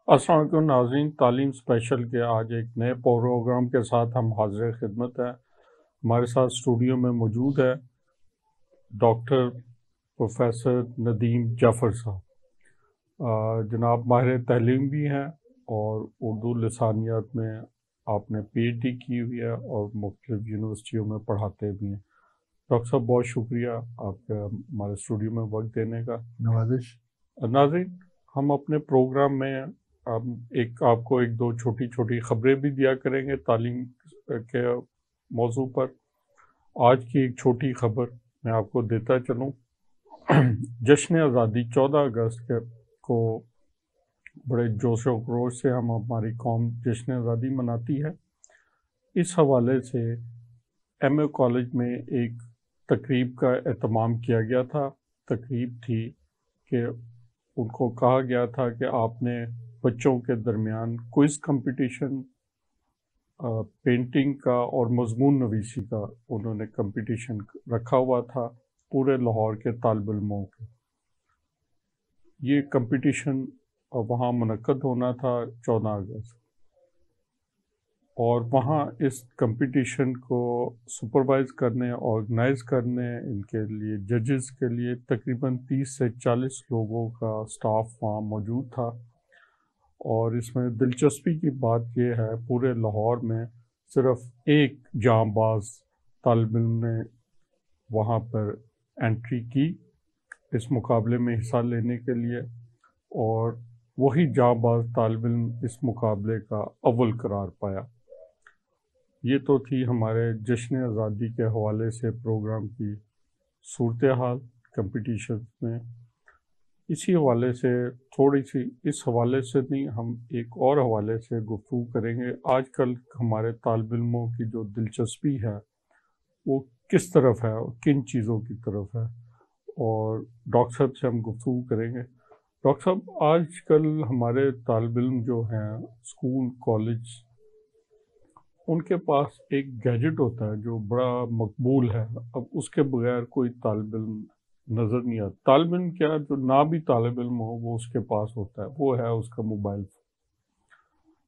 السلام علیکم ناظرین، تعلیم اسپیشل کے آج ایک نئے پروگرام کے ساتھ ہم حاضر خدمت ہیں۔ ہمارے ساتھ اسٹوڈیو میں موجود ہے ڈاکٹر پروفیسر ندیم جعفر صاحب۔ جناب ماہر تعلیم بھی ہیں اور اردو لسانیات میں آپ نے پی ایچ ڈی کی ہوئی ہے اور مختلف یونیورسٹیوں میں پڑھاتے بھی ہیں۔ ڈاکٹر صاحب بہت شکریہ آپ کا ہمارے اسٹوڈیو میں وقت دینے کا۔ نوازش۔ ناظرین، ہم اپنے پروگرام میں ہم آپ کو ایک دو چھوٹی چھوٹی خبریں بھی دیا کریں گے تعلیم کے موضوع پر۔ آج کی ایک چھوٹی خبر میں آپ کو دیتا چلوں۔ جشن آزادی 14 اگست کو بڑے جوش و خروش سے ہماری قوم جشن آزادی مناتی ہے۔ اس حوالے سے ایم اے کالج میں ایک تقریب کا اہتمام کیا گیا تھا۔ تقریب تھی کہ ان کو کہا گیا تھا کہ آپ نے بچوں کے درمیان کوئز کمپٹیشن، پینٹنگ کا اور مضمون نویسی کا انہوں نے کمپٹیشن رکھا ہوا تھا پورے لاہور کے طالب علموں کے۔ یہ کمپٹیشن وہاں منعقد ہونا تھا 14 اگست، اور وہاں اس کمپٹیشن کو سپروائز کرنے، آرگنائز کرنے، ان کے لیے ججز کے لیے تقریباً 30 سے 40 لوگوں کا سٹاف وہاں موجود تھا۔ اور اس میں دلچسپی کی بات یہ ہے پورے لاہور میں صرف ایک جاں باز طالب علم نے وہاں پر انٹری کی اس مقابلے میں حصہ لینے کے لیے، اور وہی جاں باز طالب علم اس مقابلے کا اول قرار پایا۔ یہ تو تھی ہمارے جشن آزادی کے حوالے سے پروگرام کی صورتحال کمپٹیشن میں۔ اسی حوالے سے تھوڑی سی اس حوالے سے نہیں، ہم ایک اور حوالے سے گفتگو کریں گے۔ آج کل ہمارے طالب علموں کی جو دلچسپی ہے وہ کس طرف ہے اور کن چیزوں کی طرف ہے، اور ڈاکٹر صاحب سے ہم گفتگو کریں گے۔ ڈاکٹر صاحب، آج کل ہمارے طالب علم جو ہیں اسکول کالج، ان کے پاس ایک گیجٹ ہوتا ہے جو بڑا مقبول ہے۔ اب اس کے بغیر کوئی طالب علم نظر نہیں آتا۔ طالب علم کیا، جو نہ بھی طالب علم ہو وہ اس کے پاس ہوتا ہے، وہ ہے اس کا موبائل فون۔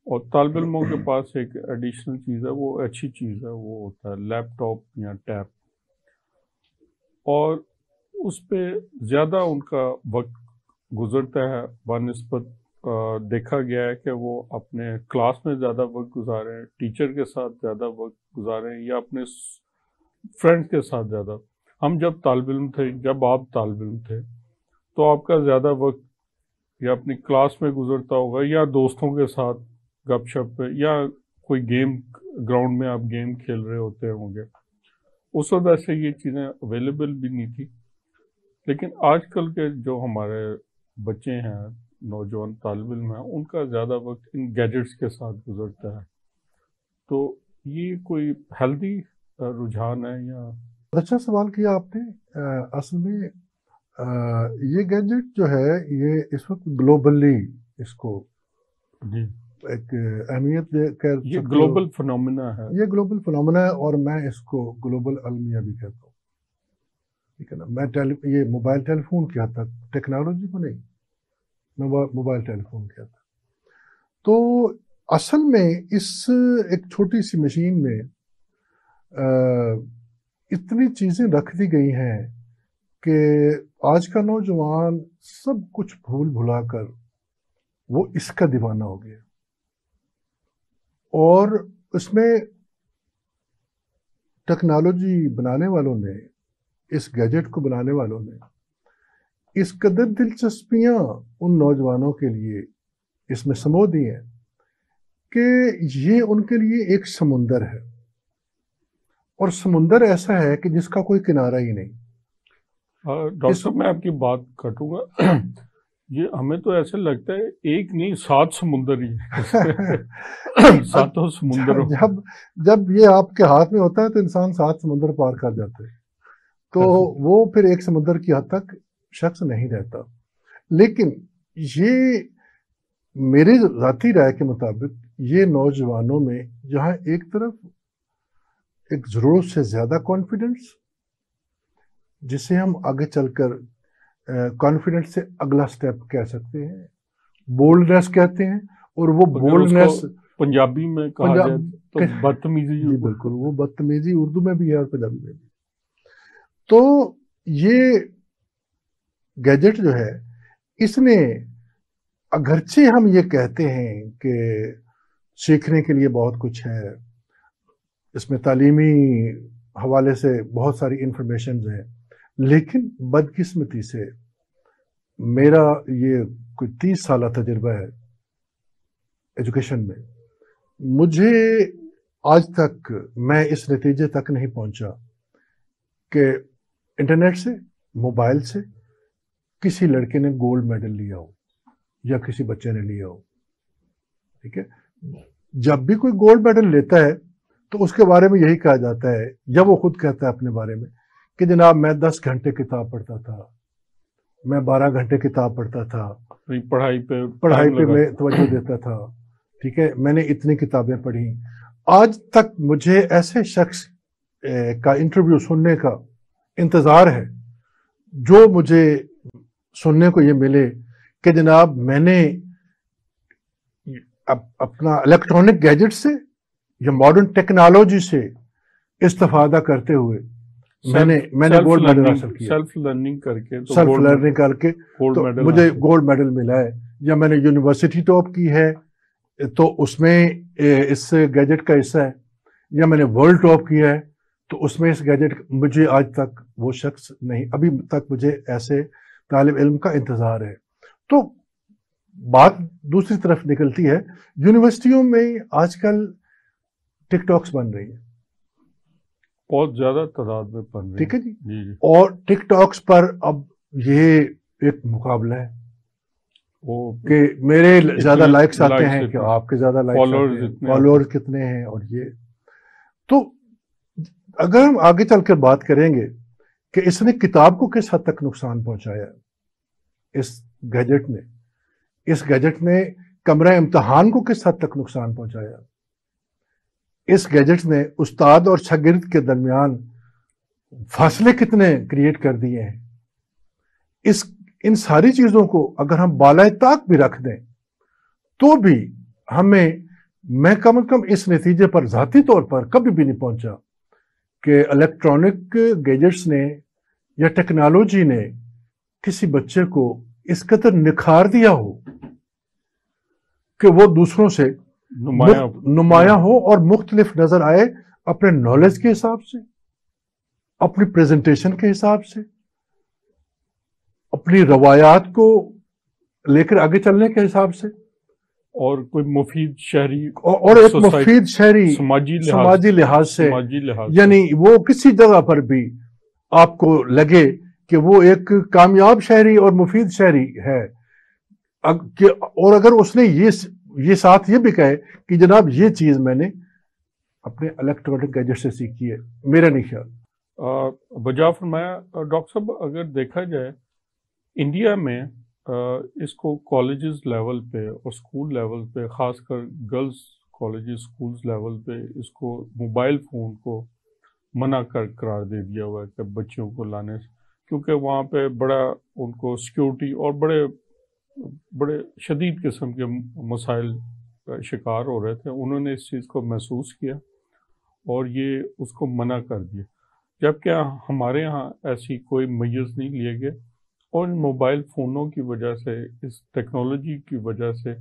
اور طالب علموں کے پاس ایک ایڈیشنل چیز ہے، وہ اچھی چیز ہے، وہ ہوتا ہے لیپ ٹاپ یا ٹیب، اور اس پہ زیادہ ان کا وقت گزرتا ہے بنسبت دیکھا گیا ہے کہ وہ اپنے کلاس میں زیادہ وقت گزاریں، ٹیچر کے ساتھ زیادہ وقت گزاریں، یا اپنے فرینڈ کے ساتھ زیادہ۔ ہم جب طالب علم تھے، جب آپ طالب علم تھے، تو آپ کا زیادہ وقت یا اپنی کلاس میں گزرتا ہوگا یا دوستوں کے ساتھ گپ شپ پہ، یا کوئی گیم گراؤنڈ میں آپ گیم کھیل رہے ہوتے ہوں گے۔ اس وجہ سے یہ چیزیں اویلیبل بھی نہیں تھی۔ لیکن آج کل کے جو ہمارے بچے ہیں، نوجوان طالب علم ہیں، ان کا زیادہ وقت ان گیجٹس کے ساتھ گزرتا ہے۔ تو یہ کوئی ہیلدی رجحان ہے یا؟ اچھا سوال کیا آپ نے۔ اصل میں یہ گیجٹ جو ہے یہ اس وقت گلوبلی اس کو جی، ایک اہمیت دے کر یہ گلوبل فنومینا ہے۔ یہ گلوبل فنومینا ہے، اور میں اس کو گلوبل المیہ بھی کہتا ہوں، ٹھیک ہے نا۔ میں یہ موبائل ٹیلی فون کی حد تک، ٹیکنالوجی کو نہیں، میں موبائل ٹیلی فون کی حد تک۔ تو اصل میں اس ایک چھوٹی سی مشین میں اتنی چیزیں رکھ دی گئی ہیں کہ آج کا نوجوان سب کچھ بھول بھلا کر وہ اس کا دیوانہ ہو گیا، اور اس میں ٹیکنالوجی بنانے والوں نے، اس گیجٹ کو بنانے والوں نے اس قدر دلچسپیاں ان نوجوانوں کے لیے اس میں سمو دی ہیں کہ یہ ان کے لیے ایک سمندر ہے، اور سمندر ایسا ہے کہ جس کا کوئی کنارہ ہی نہیں۔ ڈاکٹر صاحب، میں آپ کی بات کاٹوں گا۔ یہ ہمیں تو ایسے لگتا ہے ایک نہیں 7 سمندر ہی ساتوں سمندر۔ جب یہ آپ کے ہاتھ میں ہوتا ہے تو انسان 7 سمندر پار کر جاتے ہیں، تو وہ پھر ایک سمندر کی حد تک شخص نہیں رہتا۔ لیکن یہ میری ذاتی رائے کے مطابق یہ نوجوانوں میں جہاں ایک طرف ایک ضرورت سے زیادہ کانفیڈنس، جسے ہم آگے چل کر کانفیڈنس سے اگلا سٹیپ کہہ سکتے ہیں، بولڈنس کہتے ہیں، اور وہ بولڈنس پنجابی میں کہا جائے تو بدتمیزی. جی بالکل، وہ بدتمیزی اردو میں بھی ہے اور پنجابی میں بھی. تو یہ گیجٹ جو ہے، اس نے اگرچہ ہم یہ کہتے ہیں کہ سیکھنے کے لیے بہت کچھ ہے، اس میں تعلیمی حوالے سے بہت ساری انفارمیشنز ہیں، لیکن بدقسمتی سے میرا یہ کوئی 30 سالہ تجربہ ہے ایجوکیشن میں، مجھے آج تک میں اس نتیجے تک نہیں پہنچا کہ انٹرنیٹ سے، موبائل سے کسی لڑکے نے گولڈ میڈل لیا ہو یا کسی بچے نے لیا ہو. ٹھیک ہے، جب بھی کوئی گولڈ میڈل لیتا ہے تو اس کے بارے میں یہی کہا جاتا ہے، یا وہ خود کہتا ہے اپنے بارے میں کہ جناب میں 10 گھنٹے کتاب پڑھتا تھا، میں 12 گھنٹے کتاب پڑھتا تھا، پڑھائی پہ میں توجہ دیتا تھا. ٹھیک ہے، میں نے اتنی کتابیں پڑھی. آج تک مجھے ایسے شخص کا انٹرویو سننے کا انتظار ہے جو مجھے سننے کو یہ ملے کہ جناب میں نے اپنا الیکٹرانک گیجٹ سے یا ماڈرن ٹیکنالوجی سے استفادہ کرتے ہوئے میں نے گولڈ میڈل حاصل کیا. سیلف لرننگ کر کے مجھے گولڈ میڈل ملا ہے. یا میں نے یونیورسٹی ٹاپ کی ہے تو اس میں اس گیجٹ کا حصہ ہے، یا میں نے ورلڈ ٹاپ کیا ہے تو اس میں اس گیجٹ. مجھے آج تک وہ شخص نہیں، ابھی تک مجھے ایسے طالب علم کا انتظار ہے. تو بات دوسری طرف نکلتی ہے، یونیورسٹیوں میں آج کل ٹک ٹاکس بن رہی ہیں، بہت زیادہ تعداد میں بن رہی ہیں. ٹھیک ہے جی. اور ٹک ٹاکس پر اب یہ ایک مقابلہ ہے کہ میرے زیادہ لائکس آتے ہیں کہ آپ کے زیادہ لائکس، فالوور کتنے ہیں. اور یہ تو اگر ہم آگے چل کر بات کریں گے کہ اس نے کتاب کو کس حد تک نقصان پہنچایا، اس گیجٹ نے کمرہ امتحان کو کس حد تک نقصان پہنچایا، اس گیجٹ نے استاد اور شاگرد کے درمیان فاصلے کتنے کریٹ کر دیے ہیں. ان ساری چیزوں کو اگر ہم بالائے طاق بھی رکھ دیں تو بھی میں کم از کم اس نتیجے پر ذاتی طور پر کبھی بھی نہیں پہنچا کہ الیکٹرانک گیجٹس نے یا ٹیکنالوجی نے کسی بچے کو اس قدر نکھار دیا ہو کہ وہ دوسروں سے نمایاں ہو اور مختلف نظر آئے اپنے نالج کے حساب سے، اپنی پریزنٹیشن کے حساب سے، اپنی روایات کو لے کر آگے چلنے کے حساب سے، اور کوئی مفید شہری اور ایک مفید شہری سماجی لحاظ سے. یعنی وہ کسی جگہ پر بھی آپ کو لگے کہ وہ ایک کامیاب شہری اور مفید شہری ہے، اور اگر اس نے یہ ساتھ یہ بھی کہے کہ جناب یہ چیز میں نے اپنے الیکٹرانک گیجٹ سے سیکھی ہے. میرا نہیں خیال. بجا فرمایا ڈاکٹر صاحب، اگر دیکھا جائے انڈیا میں اس کو کالجز لیول پہ اور اسکول لیول پہ، خاص کر گرلز کالجز اسکولز لیول پہ، اس کو موبائل فون کو منع قرار دے دیا ہوا ہے کہ بچوں کو لانے سے، کیونکہ وہاں پہ بڑا ان کو سیکیورٹی اور بڑے شدید قسم کے مسائل کا شکار ہو رہے تھے. انہوں نے اس چیز کو محسوس کیا اور یہ اس کو منع کر دیا، جبکہ ہمارے ہاں ایسی کوئی میز نہیں لیے گئے. اور ان موبائل فونوں کی وجہ سے، اس ٹیکنالوجی کی وجہ سے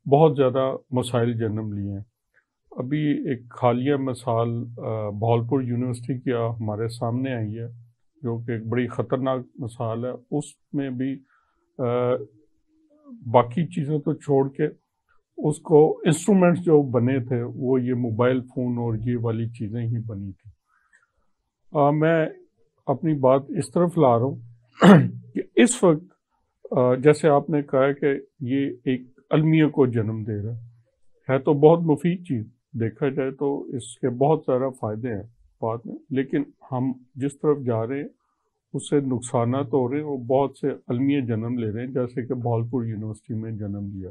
بہت زیادہ مسائل جنم لیے ہیں. ابھی ایک حالیہ مثال بھاولپور یونیورسٹی کی ہمارے سامنے آئی ہے، جو کہ ایک بڑی خطرناک مثال ہے. اس میں بھی باقی چیزیں تو چھوڑ کے اس کو انسٹرومنٹس جو بنے تھے وہ یہ موبائل فون اور یہ والی چیزیں ہی بنی تھی. میں اپنی بات اس طرف لا رہا ہوں کہ اس وقت جیسے آپ نے کہا کہ یہ ایک المیہ کو جنم دے رہا ہے تو بہت مفید چیز، دیکھا جائے تو اس کے بہت سارا فائدے ہیں بات میں، لیکن ہم جس طرف جا رہے ہیں اس سے نقصانات ہو رہے ہیں اور بہت سے المیہ جنم لے رہے ہیں، جیسے کہ بھاولپور یونیورسٹی میں جنم لیا.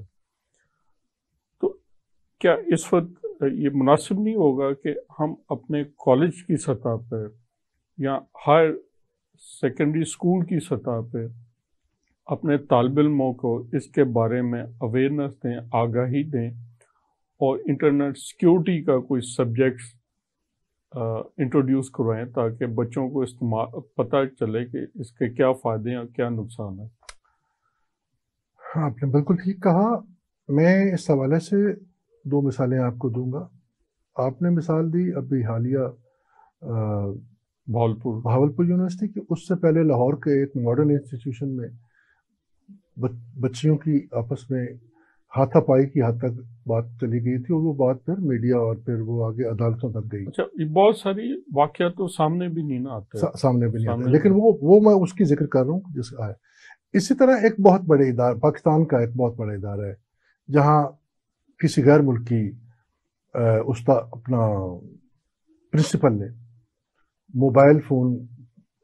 تو کیا اس وقت یہ مناسب نہیں ہوگا کہ ہم اپنے کالج کی سطح پہ یا ہائر سیکنڈری اسکول کی سطح پہ اپنے طالب علموں کو اس کے بارے میں اویئرنیس دیں، آگاہی دیں، اور انٹرنیٹ سیکیورٹی کا کوئی سبجیکٹس انٹروڈیوس کروائیں تاکہ بچوں کو استعمال پتہ چلے کہ اس کے کیا فائدے ہیں اور کیا نقصان ہیں۔ ہاں، آپ نے بالکل ٹھیک کہا۔ میں اس حوالے سے 2 مثالیں آپ کو دوں گا۔ آپ نے مثال دی ابھی حالیہ بھاولپور یونیورسٹی کی، اس سے پہلے لاہور کے ایک ماڈرن انسٹیٹیوشن میں بچیوں کی آپس میں ہاتھا پائی کی حد تک بات چلی گئی تھی، اور وہ بات پھر میڈیا اور پھر وہ آگے عدالتوں تک گئی۔ اچھا، یہ بہت ساری واقعات تو سامنے بھی نہیں آتے، سامنے بھی نہیں آتے، لیکن وہ میں اس کی ذکر کر رہا ہوں جس کا ہے۔ اسی طرح ایک بہت بڑے ادارہ، پاکستان کا ایک بہت بڑا ادارہ ہے جہاں کسی غیر ملکی اپنا پرنسپل نے موبائل فون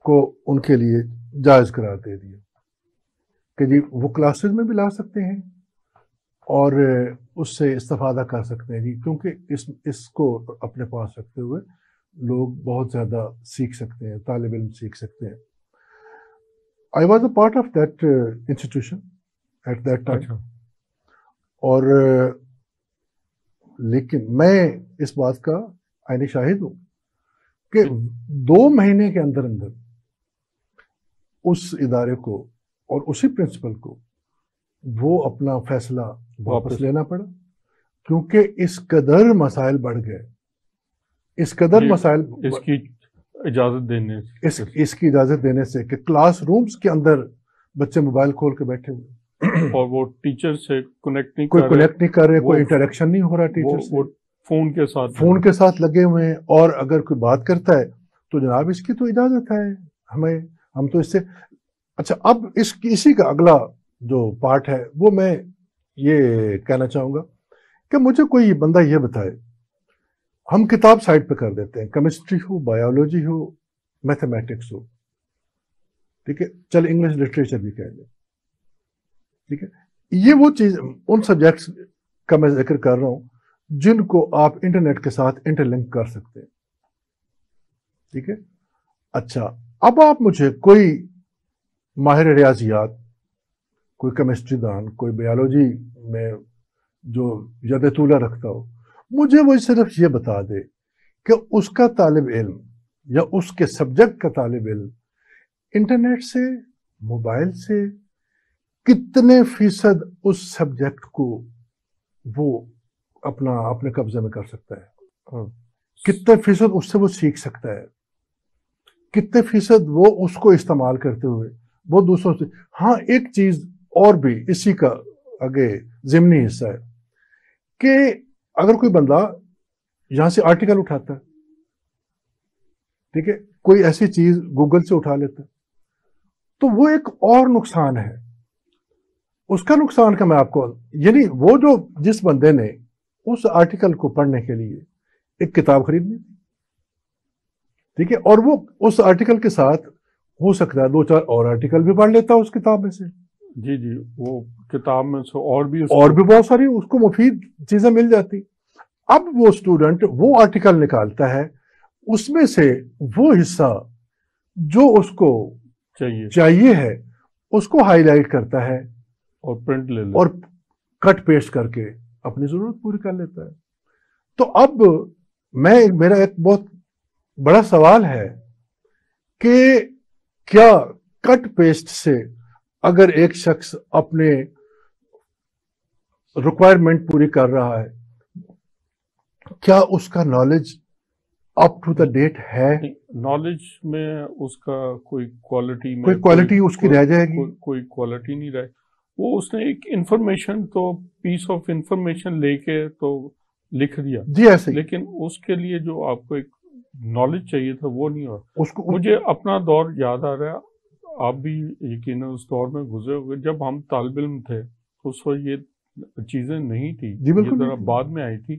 کو ان کے لیے جائز قرار دے دیا کہ جی وہ کلاسز میں بھی لا سکتے ہیں اور اس سے استفادہ کر سکتے ہیں جی، کیونکہ اس کو اپنے پاس رکھتے ہوئے لوگ بہت زیادہ سیکھ سکتے ہیں، طالب علم سیکھ سکتے ہیں۔ I was a part of that institution at that time. اور لیکن میں اس بات کا عینی شاہد ہوں کہ 2 مہینے کے اندر اس ادارے کو اور اسی پرنسپل کو وہ اپنا فیصلہ واپس لینا پڑا، کیونکہ اس قدر مسائل بڑھ گئے، اس قدر مسائل اس کی اجازت دینے سے کہ کلاس رومز کے اندر بچے موبائل کھول کے بیٹھے ہوئے اور وہ ٹیچر سے کنیکٹ نہیں کر رہے، کوئی انٹریکشن نہیں ہو رہا ٹیچر سے، فون کے ساتھ لگے ہوئے ہیں، اور اگر کوئی بات کرتا ہے تو جناب اس کی تو اجازت ہے ہم تو اس سے۔ اچھا، اب اسی کا اگلا جو پارٹ ہے وہ میں یہ کہنا چاہوں گا کہ مجھے کوئی بندہ یہ بتائے، ہم کتاب سائٹ پہ کر دیتے ہیں، کیمسٹری ہو، بایولوجی ہو، میتھمیٹکس ہو، ٹھیک ہے، چل انگلش لٹریچر بھی کہہ لیں، ٹھیک ہے، یہ وہ چیز ان سبجیکٹس کا میں ذکر کر رہا ہوں جن کو آپ انٹرنیٹ کے ساتھ انٹر لنک کر سکتے ہیں، ٹھیک ہے۔ اچھا، اب آپ مجھے کوئی ماہر ریاضیات، کوئی کیمسٹری دان، کوئی بایولوجی میں جو ید طولہ رکھتا ہو، مجھے وہ صرف یہ بتا دے کہ اس کا طالب علم یا اس کے سبجیکٹ کا طالب علم انٹرنیٹ سے، موبائل سے کتنے فیصد اس سبجیکٹ کو وہ اپنے قبضے میں کر سکتا ہے، کتنے فیصد اس سے وہ سیکھ سکتا ہے، کتنے فیصد وہ اس کو استعمال کرتے ہوئے وہ دوسروں سے۔ ہاں، ایک چیز اور بھی اسی کا آگے ضمنی حصہ ہے کہ اگر کوئی بندہ یہاں سے آرٹیکل اٹھاتا ہے، ٹھیک ہے، کوئی ایسی چیز گوگل سے اٹھا لیتا ہے، تو وہ ایک اور نقصان ہے۔ اس کا نقصان کا میں آپ کو، یعنی وہ جو جس بندے نے اس آرٹیکل کو پڑھنے کے لیے ایک کتاب خریدنی تھی، ٹھیک ہے، اور وہ اس آرٹیکل کے ساتھ ہو سکتا ہے 2-4 اور آرٹیکل بھی پڑھ لیتا اس کتاب میں سے، جی وہ کتاب میں سے اور بھی بہت ساری اس کو مفید چیزیں مل جاتی۔ اب وہ اسٹوڈنٹ وہ آرٹیکل نکالتا ہے، اس میں سے وہ حصہ جو اس کو چاہیے ہے اس کو ہائی لائٹ کرتا ہے اور پرنٹ لے لیتا اور کٹ پیسٹ کر کے اپنی ضرورت پوری کر لیتا ہے۔ تو اب میرا ایک بہت بڑا سوال ہے کہ کیا کٹ پیسٹ سے اگر ایک شخص اپنے ریکوائرمنٹ پوری کر رہا ہے، کیا اس کا knowledge up to the date ہے؟ نالج میں اس کا کوئی کوالٹی اس کی رہ جائے گی، کوئی کوالٹی نہیں رہے۔ وہ اس نے ایک انفارمیشن تو پیس آف انفارمیشن لے کے تو لکھ دیا جی ایسے، لیکن اس کے لیے جو آپ کو ایک نالج چاہیے تھا وہ نہیں ہوا۔ مجھے اپنا دور یاد آ رہا ہے، آپ بھی یقیناً اس دور میں گزرے ہوئے، جب ہم طالب علم تھے اس وقت یہ چیزیں نہیں تھی، یہ ذرا بعد میں آئی تھی۔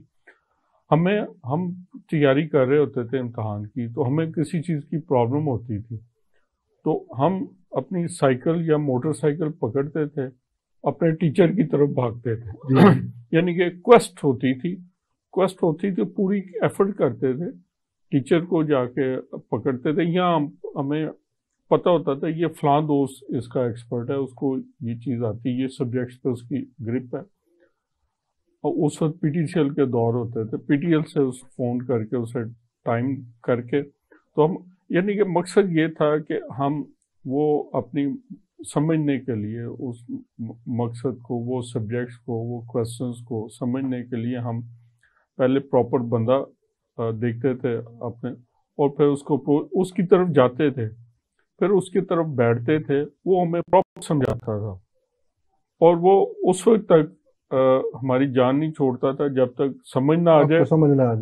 ہم تیاری کر رہے ہوتے تھے امتحان کی، تو ہمیں کسی چیز کی پرابلم ہوتی تھی تو ہم اپنی سائیکل یا موٹر سائیکل پکڑتے تھے، اپنے ٹیچر کی طرف بھاگتے تھے، یعنی کہ کویسٹ ہوتی تھی، پوری ایفرٹ کرتے تھے، ٹیچر کو جا کے پکڑتے تھے، یا ہمیں پتہ ہوتا تھا یہ فلاں دوست اس کا ایکسپرٹ ہے، اس کو یہ چیز آتی ہے، یہ سبجیکٹس پہ اس کی گرپ ہے. اور اس وقت پی ٹی سی ایل کے دور ہوتے تھے، پی ٹی ایل سے اس فون کر کے اسے ٹائم کر کے تو ہم، یعنی کہ مقصد یہ تھا کہ ہم وہ اپنی سمجھنے کے لیے اس مقصد کو، وہ سبجیکٹس کو، وہ کویسچنس کو سمجھنے کے لیے ہم پہلے پراپر بندہ دیکھتے تھے اپنے، اور پھر اس کی طرف جاتے تھے، پھر اس کی طرف بیٹھتے تھے، وہ ہمیں پراپر سمجھاتا تھا، اور وہ اس وقت تک ہماری جان نہیں چھوڑتا تھا جب تک سمجھ نہ آ جائے،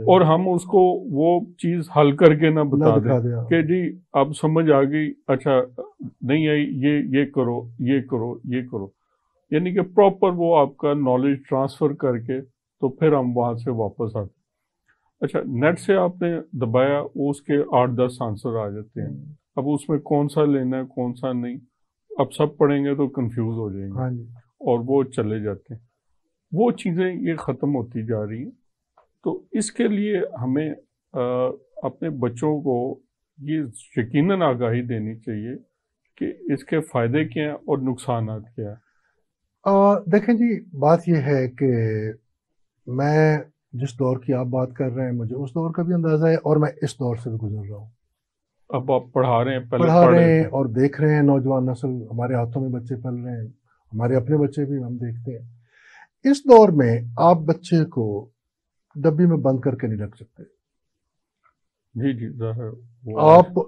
اور ہم اس کو وہ چیز حل کر کے نہ بتا دیں کہ جی اب سمجھ آ گئی، اچھا نہیں آئی، یہ کرو، یہ کرو، یہ کرو، یعنی کہ پراپر وہ آپ کا نالج ٹرانسفر کر کے تو پھر ہم وہاں سے واپس آتے. اچھا نیٹ سے آپ نے دبایا، اس کے 8-10 آنسر آ جاتے ہیں، اب اس میں کون سا لینا ہے کون سا نہیں، اب سب پڑھیں گے تو کنفیوز ہو جائیں گے اور وہ چلے جاتے ہیں. وہ چیزیں یہ ختم ہوتی جا رہی ہیں. تو اس کے لیے ہمیں اپنے بچوں کو یہ یقیناً آگاہی دینی چاہیے کہ اس کے فائدے کیا ہیں اور نقصانات کیا ہیں. دیکھیں جی، بات یہ ہے کہ میں جس دور کی آپ بات کر رہے ہیں مجھے اس دور کا بھی اندازہ ہے، اور میں اس دور سے بھی گزر رہا ہوں. اب آپ پڑھا رہے ہیں، پڑھا رہے ہیں اور دیکھ رہے ہیں نوجوان نسل، ہمارے ہاتھوں میں بچے پل رہے ہیں، ہمارے اپنے بچے بھی ہم دیکھتے ہیں. اس دور میں آپ بچے کو ڈبی میں بند کر کے نہیں رکھ سکتے. جی ظاہر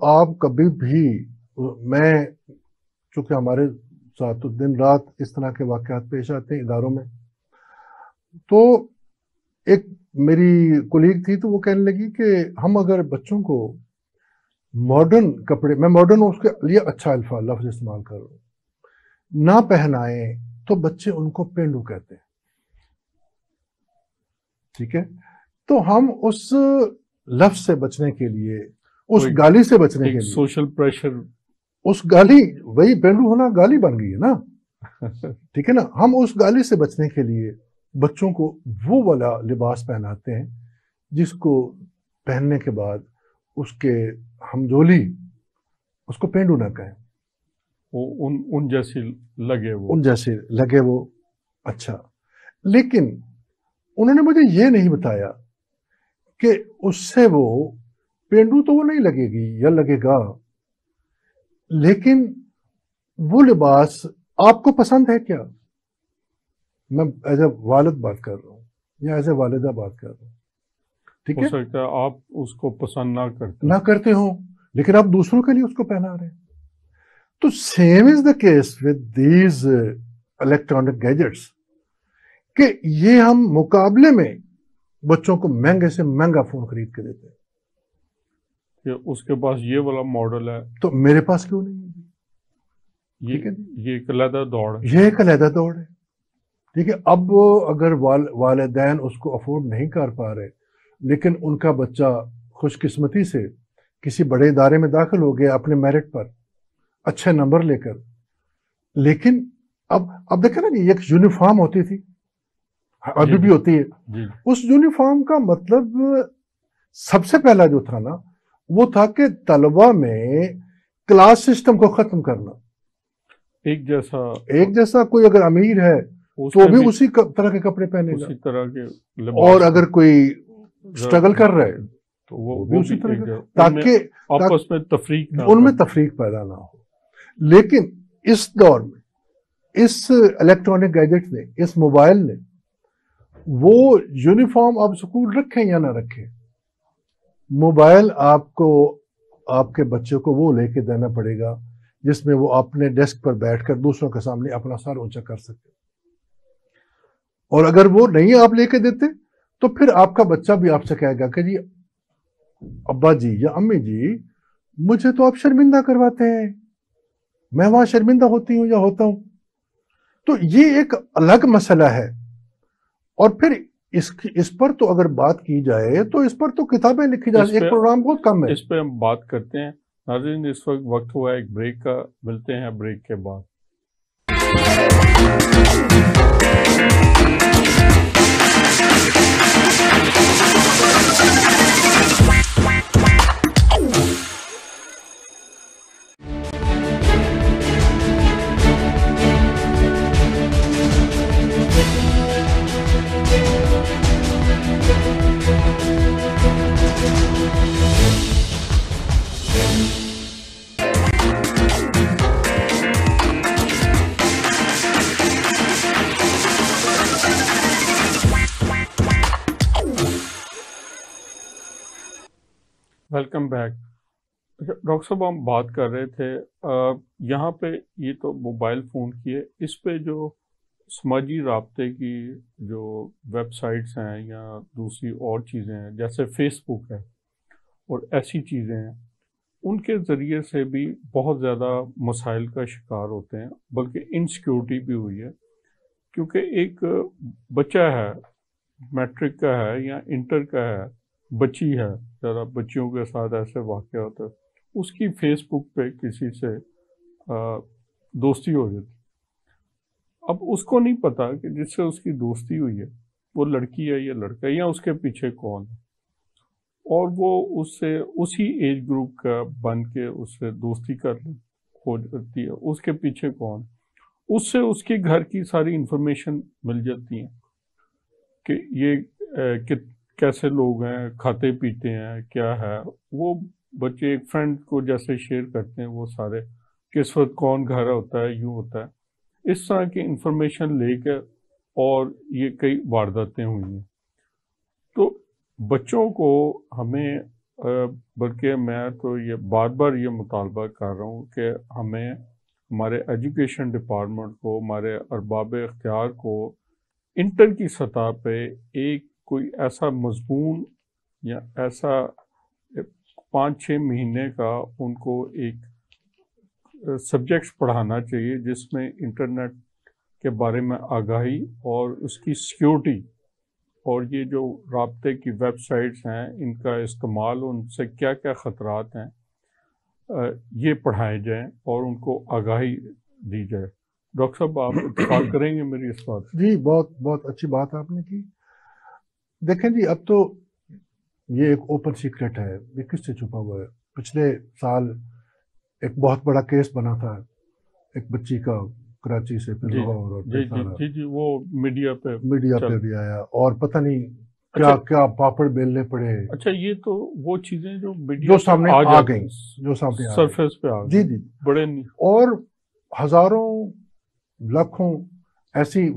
آپ کبھی بھی، میں چونکہ ہمارے ساتھ تو دن رات اس طرح کے واقعات پیش آتے ہیں اداروں میں، تو ایک میری کولیگ تھی تو وہ کہنے لگی کہ ہم اگر بچوں کو ماڈرن کپڑے، میں ماڈرن اس کے لیے اچھا لفظ استعمال کر رہا ہوں، نہ پہنائیں تو بچے ان کو پینڈو کہتے ہیں. ٹھیک ہے، تو ہم اس لفظ سے بچنے کے لیے، اس گالی سے بچنے کے لیے، سوشل پریشر، اس گالی، وہی پینڈو ہونا گالی بن گئی ہے نا. ٹھیک ہے نا، ہم اس گالی سے بچنے کے لیے بچوں کو وہ والا لباس پہناتے ہیں جس کو پہننے کے بعد اس کے ہمجولی اس کو پینڈو نہ کہیں، ان جیسی لگے، ان جیسے لگے وہ. اچھا، لیکن انہوں نے مجھے یہ نہیں بتایا کہ اس سے وہ پینڈو تو وہ نہیں لگے گی یا لگے گا، لیکن وہ لباس آپ کو پسند ہے کیا؟ میں ایز اے والد بات کر رہا ہوں یا ایز اے والدہ بات کر رہا ہوں. ٹھیک ہے، ہو سکتا ہے آپ اس کو پسند نہ کرتے ہوں، لیکن آپ دوسروں کے لیے اس کو پہنا رہے ہیں. تو same is the case with these electronic gadgets, کہ یہ ہم مقابلے میں بچوں کو مہنگے سے مہنگا فون خرید کے دیتے ہیں کہ اس کے پاس یہ والا ماڈل ہے تو میرے پاس کیوں نہیں ہے. یہ ایک علیحدہ دوڑ ہے، یہ ایک علیحدہ دوڑ ہے. ٹھیک ہے، اب اگر والدین اس کو افورڈ نہیں کر پا رہے، لیکن ان کا بچہ خوش قسمتی سے کسی بڑے ادارے میں داخل ہو گیا اپنے میرٹ پر اچھے نمبر لے کر، لیکن اب دیکھیں نا، یہ ایک یونیفارم ہوتی تھی، ابھی بھی ہوتی ہے. اس یونیفارم کا مطلب سب سے پہلا جو تھا نا، وہ تھا کہ طلبہ میں کلاس سسٹم کو ختم کرنا. ایک جیسا کوئی اگر امیر ہے تو بھی اسی طرح کے کپڑے پہنے گا، اسی طرح کے، اور اگر کوئی اسٹرگل کر رہے تو وہ بھی اسی طرح کے، تاکہ آپس میں تفریق، ان میں تفریق پیدا نہ ہو. لیکن اس دور میں اس الیکٹرانک گیجٹ نے، اس موبائل نے، وہ یونیفارم آپ سکول رکھیں یا نہ رکھیں، موبائل آپ کو، آپ کے بچے کو وہ لے کے دینا پڑے گا جس میں وہ اپنے ڈیسک پر بیٹھ کر دوسروں کے سامنے اپنا سر اونچا کر سکے. اور اگر وہ نہیں آپ لے کے دیتے تو پھر آپ کا بچہ بھی آپ سے کہے گا کہ جی ابا جی یا امی جی، مجھے تو آپ شرمندہ کرواتے ہیں، میں وہاں شرمندہ ہوتی ہوں یا ہوتا ہوں. تو یہ ایک الگ مسئلہ ہے. اور پھر اس پر تو اگر بات کی جائے تو اس پر تو کتابیں لکھی جائے، ایک پروگرام بہت کم ہے اس پہ ہم بات کرتے ہیں. ناظرین، اس وقت ہوا ہے ایک بریک کا، ملتے ہیں بریک کے بعد. Welcome back. ڈاکٹر صاحب ہم بات کر رہے تھے یہاں پہ یہ تو موبائل فون کی ہے، اس پہ جو سماجی رابطے کی جو ویب سائٹس ہیں یا دوسری اور چیزیں ہیں جیسے فیس بک ہے اور ایسی چیزیں ہیں، ان کے ذریعے سے بھی بہت زیادہ مسائل کا شکار ہوتے ہیں، بلکہ انسیکیورٹی بھی ہوئی ہے. کیونکہ ایک بچہ ہے، میٹرک کا ہے یا انٹر کا ہے، بچی ہے، ذرا بچیوں کے ساتھ ایسے واقع ہوتے ہیں، اس کی فیس بک پہ کسی سے دوستی ہو جاتی. اب اس کو نہیں پتا کہ جس سے اس کی دوستی ہوئی ہے وہ لڑکی ہے یا لڑکا ہے یا اس کے پیچھے کون ہے، اور وہ اس سے اسی ایج گروپ کا بن کے اس سے دوستی ہو جاتی ہے. اس کے پیچھے کون، اس سے اس کے گھر کی ساری انفارمیشن مل جاتی ہے کہ یہ کیسے لوگ ہیں، کھاتے پیتے ہیں، کیا ہے. وہ بچے ایک فرینڈ کو جیسے شیئر کرتے ہیں وہ سارے، کس وقت کون گھر ہوتا ہے، یوں ہوتا ہے. اس طرح کی انفارمیشن لے کے اور یہ کئی وارداتیں ہوئی ہیں. تو بچوں کو ہمیں بلکہ میں تو یہ بار بار یہ مطالبہ کر رہا ہوں کہ ہمیں ہمارے ایجوکیشن ڈپارٹمنٹ کو، ہمارے ارباب اختیار کو انٹر کی سطح پہ ایک کوئی ایسا مضمون یا ایسا 5-6 مہینے کا ان کو ایک سبجیکٹس پڑھانا چاہیے جس میں انٹرنیٹ کے بارے میں آگاہی اور اس کی سیکیورٹی اور یہ جو رابطے کی ویب سائٹس ہیں ان کا استعمال، ان سے کیا کیا خطرات ہیں، یہ پڑھائے جائیں اور ان کو آگاہی دی جائے. ڈاکٹر صاحب آپ اتفاق کریں گے میری اس بات؟ جی، بہت بہت اچھی بات آپ نے کی. دیکھیں جی، اب تو یہ ایک اوپن سیکرٹ ہے، یہ کس سے چھپا ہوا ہے. پچھلے سال ایک بہت بڑا کیس بنا تھا ایک بچی کا، کراچی سے پھر لاہور اور جی وہ میڈیا پہ بھی آیا، اور پتہ نہیں کیا کیا پاپڑ بیلنے پڑے. اچھا، یہ تو وہ چیزیں جو میڈیا سامنے آ گئیں، جو سامنے سرفیس پہ آ گئی. جی بڑے اور ہزاروں لاکھوں ایسی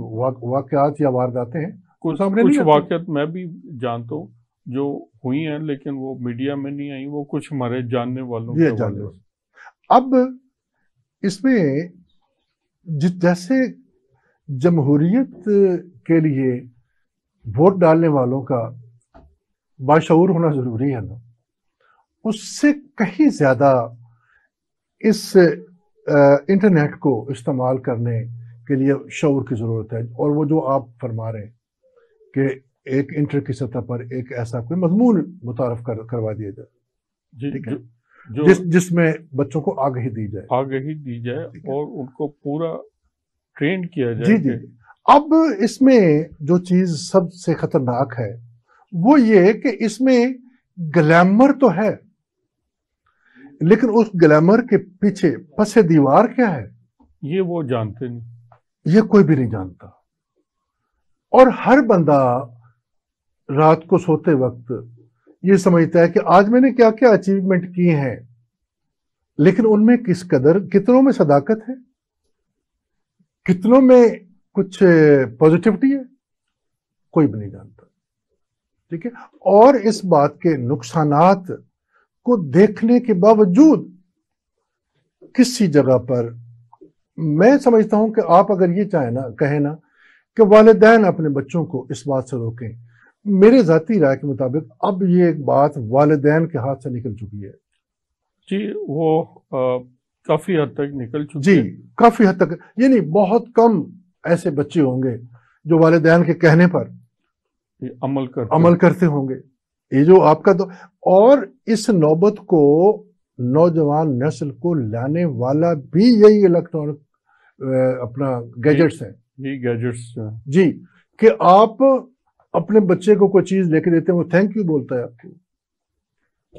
واقعات یا وارداتیں ہیں. کچھ واقعات میں بھی جانتا ہوں جو ہوئی ہیں لیکن وہ میڈیا میں نہیں آئی، وہ کچھ ہمارے جاننے والوں کے حوالے سے. اب اس میں جیسے جمہوریت کے لیے ووٹ ڈالنے والوں کا باشعور ہونا ضروری ہے نا، اس سے کہیں زیادہ اس انٹرنیٹ کو استعمال کرنے کے لیے شعور کی ضرورت ہے. اور وہ جو آپ فرما رہے ہیں کہ ایک انٹر کی سطح پر ایک ایسا کوئی مضمون متعارف کروا دیا جائے، ٹھیک ہے، جس میں بچوں کو آگاہی دی جائے اور ان کو پورا ٹرین کیا جائے. جی. اب اس میں جو چیز سب سے خطرناک ہے وہ یہ کہ اس میں گلیمر تو ہے، لیکن اس گلیمر کے پیچھے پس دیوار کیا ہے یہ وہ جانتے نہیں، یہ کوئی بھی نہیں جانتا. اور ہر بندہ رات کو سوتے وقت یہ سمجھتا ہے کہ آج میں نے کیا کیا اچیومنٹ کی ہیں، لیکن ان میں کس قدر، کتنوں میں صداقت ہے، کتنوں میں کچھ پازیٹیوٹی ہے، کوئی بھی نہیں جانتا. ٹھیک ہے. اور اس بات کے نقصانات کو دیکھنے کے باوجود کسی جگہ پر میں سمجھتا ہوں کہ آپ اگر یہ چاہیں نا، کہیں نا کہ والدین اپنے بچوں کو اس بات سے روکیں، میرے ذاتی رائے کے مطابق اب یہ ایک بات والدین کے ہاتھ سے نکل چکی ہے. جی وہ کافی حد تک نکل چکی ہے. جی کافی حد تک، یعنی بہت کم ایسے بچے ہوں گے جو والدین کے کہنے پر عمل کرتے ہوں گے. یہ جو آپ کا اور اس نوبت کو نوجوان نسل کو لانے والا بھی یہی الیکٹرانک اپنا گیجٹس ہیں. یہ گیجٹس جی، کہ آپ اپنے بچے کو کوئی چیز لے کے دیتے ہیں، وہ تھینک یو بولتا ہے، آپ کو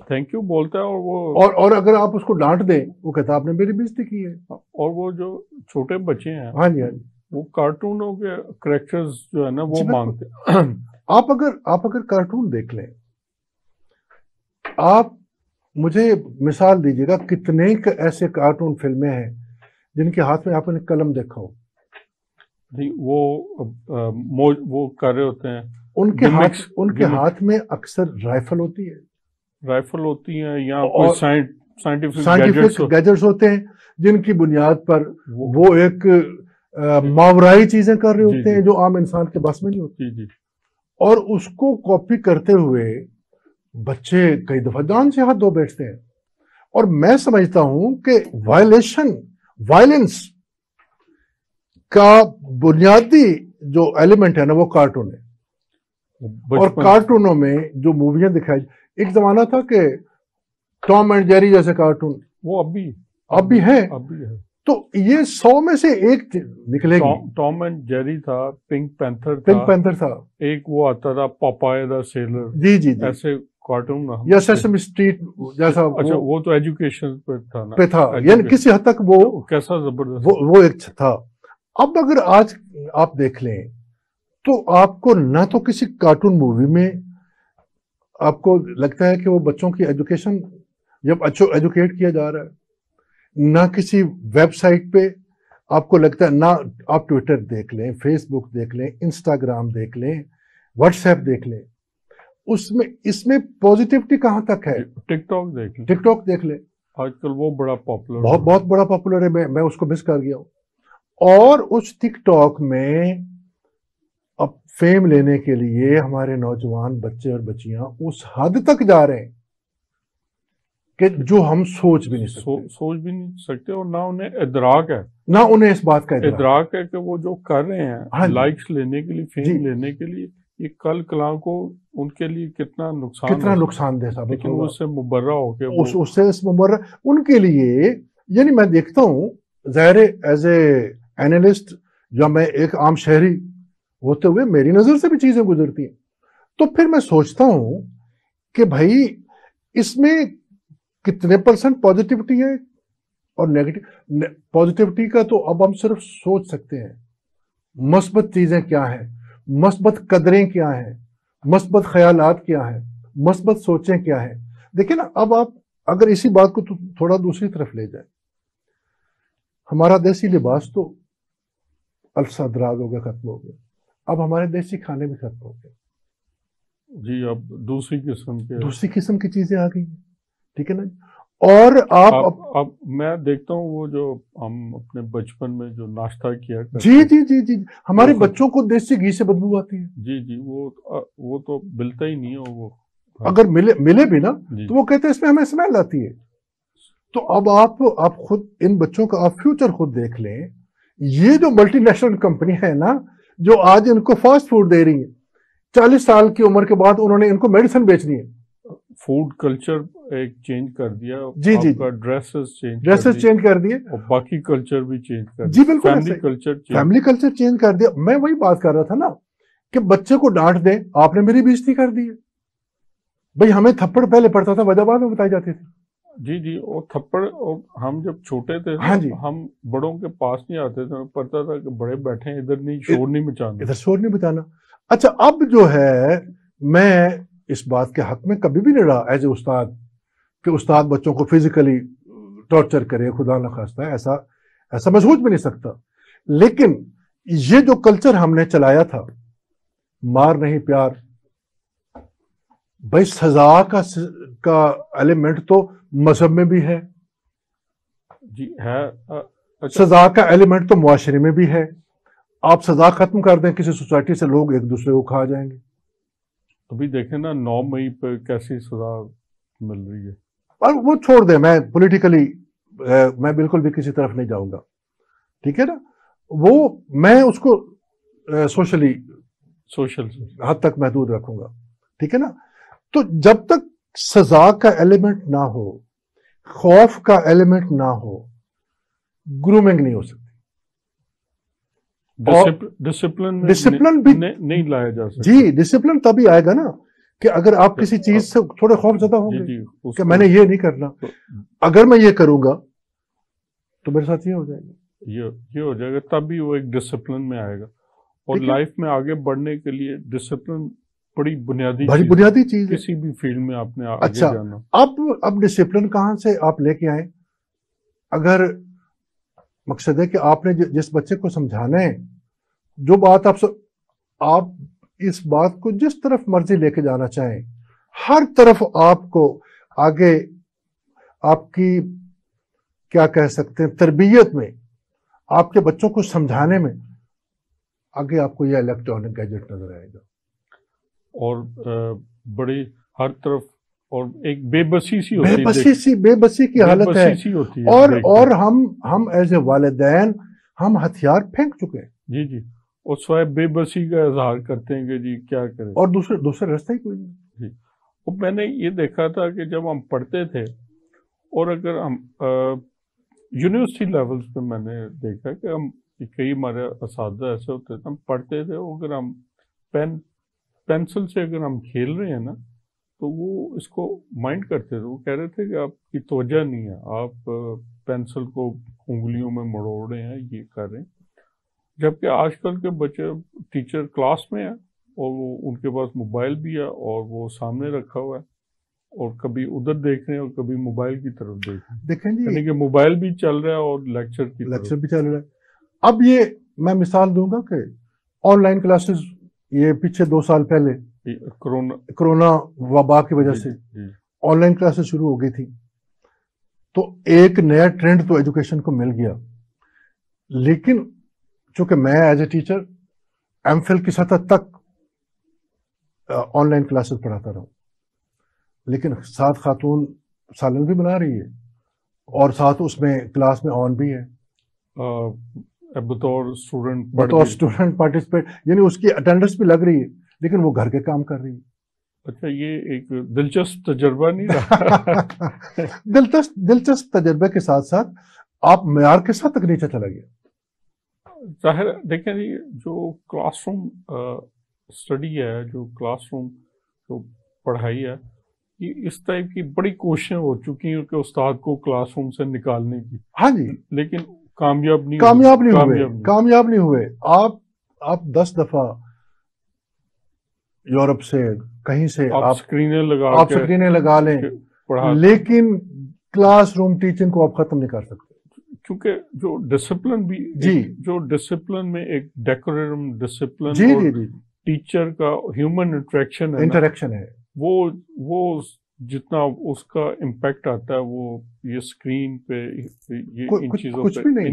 تھینک یو بولتا ہے، اور وہ اور اگر آپ اس کو ڈانٹ دیں وہ کہتا ہے آپ نے میری بےزتی کی ہے. اور وہ جو چھوٹے بچے ہیں، ہاں جی وہ کارٹونوں کے کریکٹرز جو ہے نا وہ مانگتے ہیں. آپ اگر کارٹون دیکھ لیں، آپ مجھے مثال دیجیے گا کتنے ایسے کارٹون فلمیں ہیں جن کے ہاتھ میں آپ نے قلم دیکھا ہو. جی وہ کر رہے ہوتے ہیں، ان کے ہاتھ میں اکثر رائفل ہوتی ہے. رائفل ہوتی ہیں یا اور کوئی سائنٹیفک گیجٹس ہوتے ہیں جن کی بنیاد پر وہ ایک ماورائی چیزیں کر رہے ہوتے ہیں جو عام انسان کے بس میں نہیں ہوتی، اور اس کو کاپی کرتے ہوئے بچے کئی دفعہ جان سے ہاتھ دھو بیٹھتے ہیں. اور میں سمجھتا ہوں کہ وائلنس کا بنیادی جو ایلیمنٹ ہے نا وہ کارٹون ہے. اور کارٹونوں میں جو موویاں دکھائی، ایک زمانہ تھا کہ ٹام اینڈ جیری جیسے کارٹون وہ اب بھی ہے، تو یہ 100 میں سے ایک نکلے گی. ٹام اینڈ جیری تھا، پنک پینتھر تھا، ایک وہ آتا تھا پاپایا دا سیلر، جی ایسے کارٹون یا سیسمی اسٹریٹ جیسا. اچھا وہ تو ایجوکیشن پہ تھا یعنی کسی حد تک وہ کیسا زبردست وہ ایک تھا. اب اگر آج آپ دیکھ لیں تو آپ کو نہ تو کسی کارٹون مووی میں آپ کو لگتا ہے کہ وہ بچوں کی ایجوکیشن جب ایجوکیٹ کیا جا رہا ہے، نہ کسی ویب سائٹ پہ آپ کو لگتا ہے، نہ آپ ٹویٹر دیکھ لیں، فیس بک دیکھ لیں، انسٹاگرام دیکھ لیں، واٹس ایپ دیکھ لیں، اس میں پازیٹیوٹی کہاں تک ہے. ٹک ٹاک دیکھ لیں، آج کل وہ بڑا پاپولر، بہت بڑا پاپولر ہے. میں اس کو مس کر گیا ہوں. اور اس ٹک ٹاک میں اب فیم لینے کے لیے ہمارے نوجوان بچے اور بچیاں اس حد تک جا رہے ہیں کہ جو ہم سوچ بھی نہیں سکتے اور نہ انہیں ادراک ہے، نہ انہیں اس بات کا ادراک ہے کہ وہ جو کر رہے ہیں لائکس لینے کے لیے، فیم لینے کے لیے، یہ کل کلاں کو ان کے لیے کتنا نقصان دہ ثابت لیکن وہ اس سے مبرہ ہو کے اس سے مبرہ ان کے لیے. یعنی میں دیکھتا ہوں ظاہر ایز اے اینالسٹ یا میں ایک عام شہری ہوتے ہوئے میری نظر سے بھی چیزیں گزرتی ہیں، تو پھر میں سوچتا ہوں کہ بھائی اس میں کتنے % پازیٹیوٹی ہے اور نیگیٹو. پازیٹیوٹی کا تو اب ہم صرف سوچ سکتے ہیں مثبت چیزیں کیا ہیں، مثبت قدریں کیا ہیں، مثبت خیالات کیا ہیں، مثبت سوچیں کیا ہیں. دیکھیں نا، اب آپ اگر اسی بات کو تھوڑا دوسری طرف لے جائیں، ہمارا دیسی لباس تو الفا دراز ہو گیا، ختم ہو گیا. اب ہمارے دیسی کھانے بھی ختم ہو گئے. جی اب دوسری قسم کی چیزیں آ گئی ہیں، ٹھیک ہے نا. اور اب میں دیکھتا ہوں وہ جو ہم اپنے بچپن میں جو ناشتہ کیا جی ہمارے بچوں کو دیسی گھی سے بدبو آتی ہے. جی وہ تو ملتا ہی نہیں ہے. وہ اگر ملے بھی نا تو وہ کہتے ہیں اس میں ہمیں اسمیل آتی ہے. تو اب آپ خود ان بچوں کا آپ فیوچر خود دیکھ لیں. یہ جو ملٹی نیشنل کمپنی ہے نا جو آج ان کو فاسٹ فوڈ دے رہی ہے، 40 سال کی عمر کے بعد انہوں نے ان کو میڈیسن بیچنی ہے. فوڈ کلچر ایک چینج کر دیا، جی ڈریسز چینج کر دیے، اور باقی کلچر بھی چینج کر دیا. جی بالکل، فیملی کلچر چینج کر دیا. میں وہی بات کر رہا تھا نا کہ بچے کو ڈانٹ دیں، آپ نے میری بےزتی کر دی ہے. بھائی ہمیں تھپڑ پہلے پڑتا تھا، وجہ بعد میں بتائی جاتی تھی. جی اور تھپڑ، ہم جب چھوٹے تھے ہم بڑوں کے پاس نہیں آتے تھے، پڑھتا تھا کہ بڑے بیٹھے ہیں، ادھر نہیں شور نہیں مچانا. اچھا اب جو ہے میں اس بات کے حق میں کبھی بھی نہیں رہا ایز اے استاد کہ استاد بچوں کو فزیکلی ٹارچر کرے، خدا نخواستہ ایسا میں سوچ بھی نہیں سکتا. لیکن یہ جو کلچر ہم نے چلایا تھا، مار نہیں پیار، بھائی سزا کا ایلیمنٹ تو مذہب میں بھی ہے، جی ہے. سزا کا ایلیمنٹ تو معاشرے میں بھی ہے. آپ سزا ختم کر دیں کسی سوسائٹی سے، لوگ ایک دوسرے کو کھا جائیں گے. ابھی دیکھیں نا 9 مئی پہ کیسی سزا مل رہی ہے. اور وہ چھوڑ دیں، میں پولیٹیکلی میں بالکل بھی کسی طرف نہیں جاؤں گا، ٹھیک ہے نا. وہ میں اس کو سوشل حد تک محدود رکھوں گا، ٹھیک ہے نا. تو جب تک سزا کا ایلیمنٹ نہ ہو، خوف کا ایلیمنٹ نہ ہو، گرومنگ نہیں ہو سکتی. ڈسپلن بھی نہیں لایا جا سکتا. جی ڈسپلن تبھی آئے گا نا کہ اگر آپ کسی چیز سے تھوڑے خوف زدہ ہوں گے کہ میں نے یہ نہیں کرنا، اگر میں یہ کروں گا تو میرے ساتھ یہ ہو جائے گا، یہ ہو جائے گا، تب بھی وہ ایک ڈسپلن میں آئے گا. اور لائف میں آگے بڑھنے کے لیے ڈسپلن بڑی بنیادی چیز ہے. کسی بھی فیلڈ میں آپ نے آگے جانا. اب ڈسپلن کہاں سے آپ لے کے آئیں؟ اگر مقصد ہے کہ آپ نے جس بچے کو سمجھانا ہے، جو بات آپ اس بات کو جس طرف مرضی لے کے جانا چاہیں، ہر طرف آپ کو آگے آپ کی کیا کہہ سکتے ہیں تربیت میں، آپ کے بچوں کو سمجھانے میں، آگے آپ کو یہ الیکٹرانک گیجٹ نظر آئے گا. اور بڑی ہر طرف اور ایک بے بسی سی ہوتی ہے، بے بسی کی حالت ہے. بے بسی سی ہوتی ہے اور ہم ایز اے والدین ہم ہتھیار پھینک چکے ہیں. جی جی، اور سوائے بے بسی کا اظہار کرتے ہیں کہ جی کیا کریں، اور دوسرے راستے ہی کوئی نہیں. جی. اور میں نے یہ دیکھا تھا کہ جب ہم پڑھتے تھے، اور اگر ہم یونیورسٹی لیولز پہ میں نے دیکھا کہ ہم کئی ہمارے اساتذہ ایسے ہوتے تھے، ہم پڑھتے تھے، اگر ہم پینسل سے اگر ہم کھیل رہے ہیں نا تو وہ اس کو مائنڈ کرتے تھے. وہ کہہ رہے تھے کہ آپ کی توجہ نہیں ہے، آپ پینسل کو انگلیوں میں مڑوڑ رہے ہیں، یہ کر رہے ہیں. جبکہ آج کل کے بچے، ٹیچر کلاس میں ہے اور وہ ان کے پاس موبائل بھی ہے اور وہ سامنے رکھا ہوا ہے، اور کبھی ادھر دیکھ رہے ہیں اور کبھی موبائل کی طرف دیکھ رہے ہیں. دیکھیں جی، یعنی کہ موبائل بھی چل رہا ہے اور لیکچر بھی چل رہا ہے. اب یہ میں مثال دوں گا کہ آن لائن کلاسز، یہ پیچھے 2 سال پہلے کرونا وبا کی وجہ سے آن لائن کلاسز شروع ہو گئی تھی، تو ایک نیا ٹرینڈ تو ایجوکیشن کو مل گیا. لیکن چونکہ میں as a teacher M Phil کی سطح تک آن لائن کلاسز پڑھاتا رہا، لیکن ساتھ خاتون سالن بھی بنا رہی ہے اور ساتھ اس میں کلاس میں آن بھی ہے بطور اسٹوڈنٹ پارٹیسپیٹ، یعنی اس کی اٹینڈنس بھی لگ رہی ہے، لیکن وہ گھر کے کام کر رہی ہے. اچھا، یہ ایک دلچسپ تجربہ نہیں رہا؟ دلچسپ تجربے کے ساتھ ساتھ آپ معیار کے ساتھ تک نیچے چلا گیا. ظاہر دیکھیں جی، جو کلاس روم اسٹڈی ہے، جو کلاس روم جو پڑھائی ہے، یہ اس ٹائپ کی بڑی کوششیں ہو چکی ہیں کہ استاد کو کلاس روم سے نکالنے کی. ہاں جی، لیکن کامیاب نہیں ہوئے. آپ 10 دفعہ یورپ سے کہیں سے آپ سکرینیں لگا لیں، لیکن کلاس روم ٹیچنگ کو آپ ختم نہیں کر سکتے. کیونکہ جو ڈسپلن بھی، جو ڈسپلن میں ایک ڈیکوریٹم ڈسپلن جی اور ٹیچر کا ہیومن انٹریکشن ہے، وہ جتنا اس کا امپیکٹ آتا ہے وہ یہ اسکرین پہ، یہ ان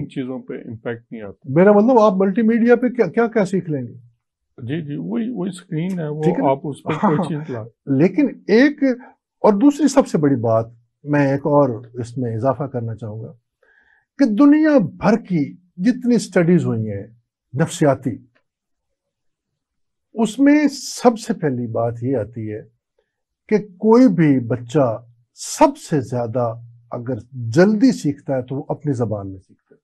چیزوں پہ امپیکٹ نہیں آتا. میرا مطلب آپ ملٹی میڈیا پہ کیا سیکھ لیں گے؟ جی وہی اسکرین ہے، وہ آپ اس پہ کوئی چیز لا. لیکن ایک اور دوسری سب سے بڑی بات میں ایک اور اس میں اضافہ کرنا چاہوں گا کہ دنیا بھر کی جتنی سٹڈیز ہوئی ہیں نفسیاتی، اس میں سب سے پہلی بات یہ آتی ہے کہ کوئی بھی بچہ سب سے زیادہ اگر جلدی سیکھتا ہے تو وہ اپنی زبان میں سیکھتا ہے،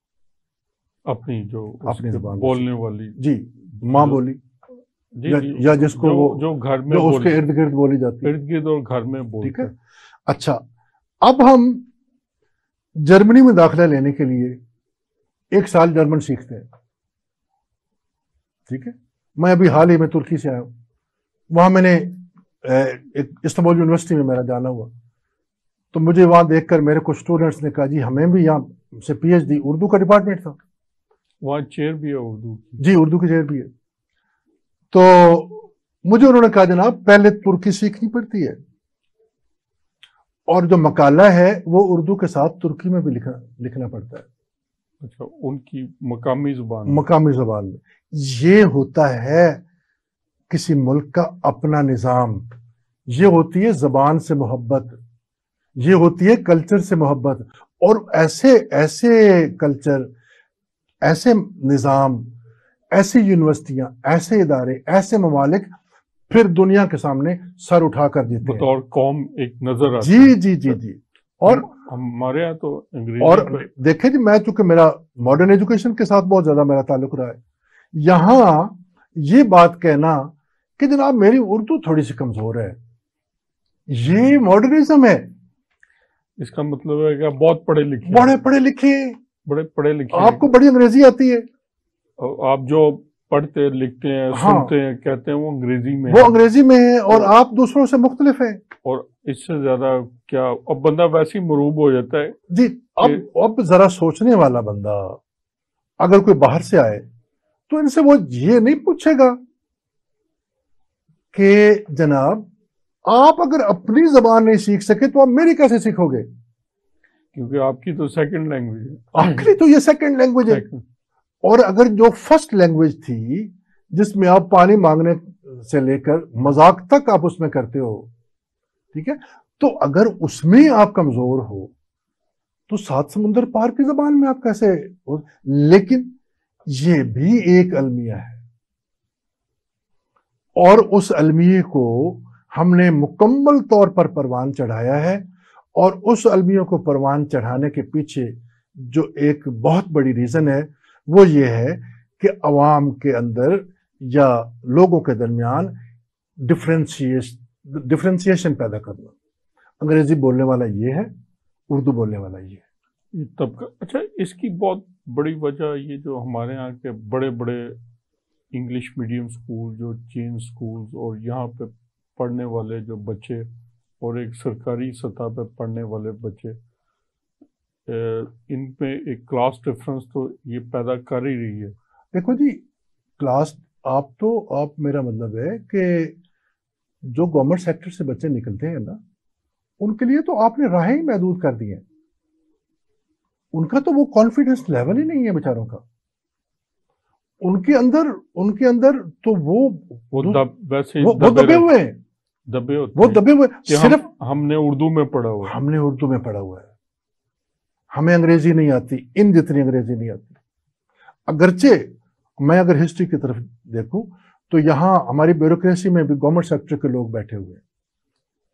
اپنی زبان بولنے والی، جی ماں بولی، یا جس کو جو گھر میں اس کے ارد گرد بولی جاتی ہے، ارد گرد اور گھر میں بولتے ہیں. اچھا، اب ہم جرمنی میں داخلہ لینے کے لیے 1 سال جرمن سیکھتے ہیں، ٹھیک ہے. میں ابھی حال ہی میں ترکی سے آیا ہوں، وہاں میں نے استنبول یونیورسٹی میں میرا جانا ہوا، تو مجھے وہاں دیکھ کر میرے کچھ اسٹوڈنٹس نے کہا جی ہمیں بھی یہاں سے پی ایچ ڈی، اردو کا ڈپارٹمنٹ تھا وہاں، چیئر بھی ہے اردو، جی اردو کی چیئر بھی ہے. تو مجھے انہوں نے کہا جناب پہلے ترکی سیکھنی پڑتی ہے، اور جو مقالہ ہے وہ اردو کے ساتھ ترکی میں بھی لکھنا پڑتا ہے. اچھا، ان کی مقامی زبان میں. یہ ہوتا ہے کسی ملک کا اپنا نظام، یہ ہوتی ہے زبان سے محبت، یہ ہوتی ہے کلچر سے محبت. اور ایسے کلچر، ایسے نظام، ایسی یونیورسٹیاں، ایسے ادارے، ایسے ممالک پھر دنیا کے سامنے سر اٹھا کر دیتے ہیں، بطور قوم ایک نظر آتی ہے. جی. اور ہمارے یہاں تو اور دیکھیں جی، میں چونکہ میرا ماڈرن ایجوکیشن کے ساتھ بہت زیادہ میرا تعلق رہا ہے، یہاں یہ بات کہنا کہ جناب میری اردو تھوڑی سی کمزور ہے، یہ ماڈرنزم ہے. اس کا مطلب ہے کہ آپ بہت پڑھے لکھے، آپ کو بڑی انگریزی آتی ہے، آپ جو پڑھتے لکھتے ہیں، سنتے ہیں، کہتے ہیں وہ انگریزی میں ہے، اور آپ دوسروں سے مختلف ہیں. اور اس سے زیادہ کیا، اب بندہ ویسے ہی مروب ہو جاتا ہے. جی، اب ذرا سوچنے والا بندہ اگر کوئی باہر سے آئے تو ان سے وہ یہ نہیں پوچھے گا کہ جناب آپ اگر اپنی زبان نہیں سیکھ سکے تو آپ میری کیسے سیکھو گے؟ کیونکہ آپ کی تو سیکنڈ لینگویج ہے. آپ کے لیے تو یہ سیکنڈ لینگویج ہے. اور اگر جو فرسٹ لینگویج تھی جس میں آپ پانی مانگنے سے لے کر مذاق تک آپ اس میں کرتے ہو، ٹھیک ہے، تو اگر اس میں آپ کمزور ہو تو سات سمندر پار کی زبان میں آپ کیسے ہو؟ لیکن یہ بھی ایک المیہ ہے، اور اس المیے کو ہم نے مکمل طور پر پروان چڑھایا ہے. اور اس المیوں کو پروان چڑھانے کے پیچھے جو ایک بہت بڑی ریزن ہے وہ یہ ہے کہ عوام کے اندر یا لوگوں کے درمیان ڈفرینسیشن پیدا کرنا. انگریزی بولنے والا یہ ہے، اردو بولنے والا یہ ہے. طبقہ. اچھا، اس کی بہت بڑی وجہ یہ جو ہمارے یہاں کے بڑے بڑے انگلش میڈیم سکول، جو چین سکولز، اور یہاں پہ پڑھنے والے جو بچے اور ایک سرکاری سطح پہ پڑھنے والے بچے، ان پہ ایک کلاس ڈفرنس تو یہ پیدا کر ہی رہی ہے. دیکھو جی، کلاس آپ میرا مطلب ہے کہ جو گورنمنٹ سیکٹر سے بچے نکلتے ہیں نا، ان کے لیے تو آپ نے راہیں ہی محدود کر دی ہیں. ان کا تو وہ کانفیڈنس لیول ہی نہیں ہے بیچاروں کا. ان کے اندر تو وہ دبے ہوئے ہیں، وہ دبے ہوئے. صرف ہم نے اردو میں پڑھا ہوا ہے، ہمیں انگریزی نہیں آتی، ان جتنی انگریزی نہیں آتی. اگرچہ میں اگر ہسٹری کی طرف دیکھوں تو یہاں ہماری بیوروکریسی میں بھی گورنمنٹ سیکٹر کے لوگ بیٹھے ہوئے ہیں.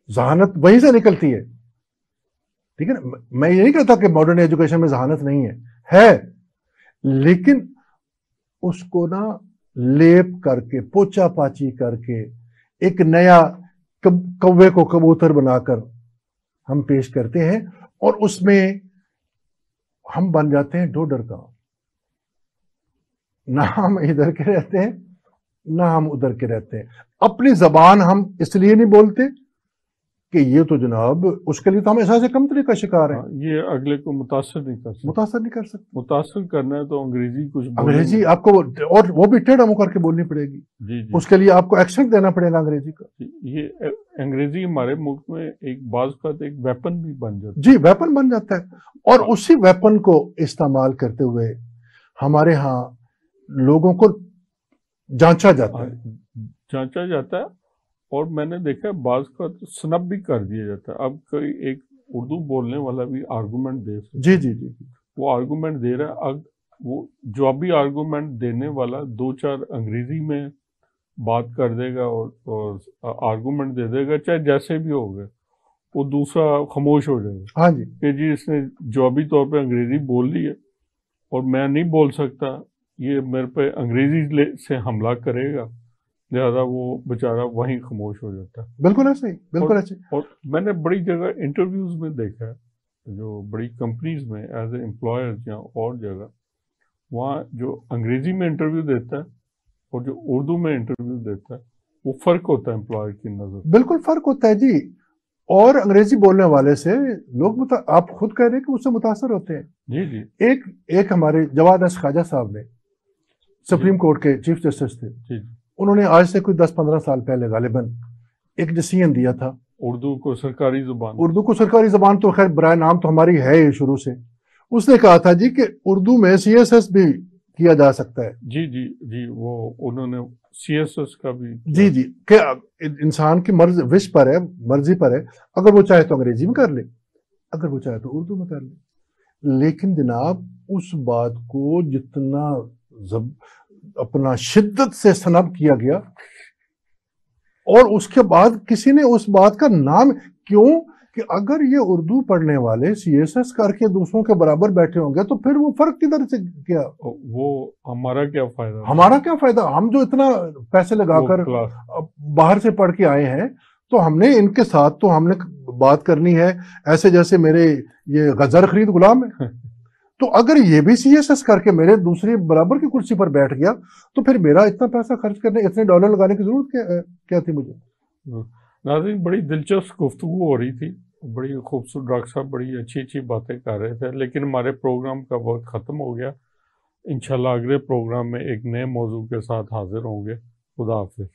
ذہانت وہیں سے نکلتی ہے، ٹھیک ہے نا. میں یہ نہیں کہتا کہ ماڈرن ایجوکیشن میں ذہانت نہیں ہے، لیکن اس کو نا لیپ کر کے، پوچا پاچی کر کے، ایک نیا کوے کو کبوتر بنا کر ہم پیش کرتے ہیں، اور اس میں ہم بن جاتے ہیں ڈوڈر کا. نہ ہم ادھر کے رہتے ہیں نہ ہم ادھر کے رہتے ہیں. اپنی زبان ہم اس لیے نہیں بولتے کہ یہ تو جناب اس کے لیے تو ہم احساس کمتری کا شکار ہیں. یہ اگلے کو متاثر نہیں کر سکتے. متاثر کرنا ہے تو انگریزی کچھ انگریزی آپ کو، اور وہ بھی ٹیڑھا منہ کر کے بولنی پڑے گی. جی. اس کے لیے آپ کو ایکسنٹ دینا پڑے گا انگریزی کا. یہ انگریزی ہمارے ملک میں ایک بعض کا ایک ویپن بھی بن جاتا ہے. جی، ویپن بن جاتا ہے. اور اسی ویپن کو استعمال کرتے ہوئے ہمارے ہاں لوگوں کو جانچا جاتا ہے. اور میں نے دیکھا بعض کا سنپ بھی کر دیا جاتا ہے. اب کوئی ایک اردو بولنے والا بھی آرگومنٹ دے سکتا ہے. جی، وہ آرگومنٹ دے رہا ہے. اب وہ جو بھی آرگومنٹ دینے والا دو چار انگریزی میں بات کر دے گا اور آرگومنٹ دے دے گا، چاہے جیسے بھی ہوگا، وہ دوسرا خاموش ہو جائے گا. ہاں جی، کہ جی اس نے جوابی طور پہ انگریزی بول لی ہے اور میں نہیں بول سکتا، یہ میرے پہ انگریزی سے حملہ کرے گا، لہذا وہ بیچارہ وہیں خاموش ہو جاتا ہے. بالکل ایسے ہی، بالکل ایسے. اور میں نے بڑی جگہ انٹرویوز میں دیکھا ہے، جو بڑی کمپنیز میں ایز اے امپلائرز یا اور جگہ، وہاں جو انگریزی میں انٹرویو دیتا ہے اور جو اردو میں انٹرویو دیتا ہے، وہ فرق ہوتا ہے امپلائر کی نظر. بالکل فرق ہوتا ہے جی. اور انگریزی بولنے والے سے لوگ آپ خود کہہ رہے ہیں کہ اس سے متاثر ہوتے ہیں. جی. ایک ہمارے جواد اس خواجہ صاحب نے، سپریم کورٹ کے چیف جسٹس تھے. جی. انہوں نے آج سے کوئی 10-15 سال پہلے غالباً ایک ڈیسیژن دیا تھا. اردو کو سرکاری زبان تو خیر برائے نام تو ہماری ہے ہی شروع سے. اس نے کہا تھا جی کہ اردو میں CSS بھی کیا جا سکتا ہے. جی. وہ انہوں نے CSS کا بھی جی کہ انسان کی مرضی پر ہے. اگر وہ چاہے تو انگریزی میں کر لے، اگر وہ چاہے تو اردو میں کر لے. لیکن جناب اس بات کو جتنا اپنا شدت سے سنب کیا گیا، اور اس کے بعد کسی نے اس بات کا نام کیوں کہ اگر یہ اردو پڑھنے والے CSS کر کے دوسروں کے برابر بیٹھے ہوں گے تو پھر وہ فرق کدھر سے کیا؟ وہ ہمارا کیا فائدہ؟ ہم جو اتنا پیسے لگا کر باہر سے پڑھ کے آئے ہیں، تو ہم نے ان کے ساتھ تو ہم نے بات کرنی ہے ایسے جیسے میرے یہ غزر خرید غلام ہے. تو اگر یہ بھی CSS کر کے میرے دوسری برابر کی کرسی پر بیٹھ گیا تو پھر میرا اتنا پیسہ خرچ کرنے، اتنے ڈالر لگانے کی ضرورت کیا تھی مجھے؟ ناظرین، بڑی دلچسپ گفتگو ہو رہی تھی، بڑی خوبصورت. ڈاکٹر صاحب بڑی اچھی باتیں کر رہے تھے، لیکن ہمارے پروگرام کا وقت ختم ہو گیا. انشاءاللہ اگلے پروگرام میں ایک نئے موضوع کے ساتھ حاضر ہوں گے. خدا حافظ.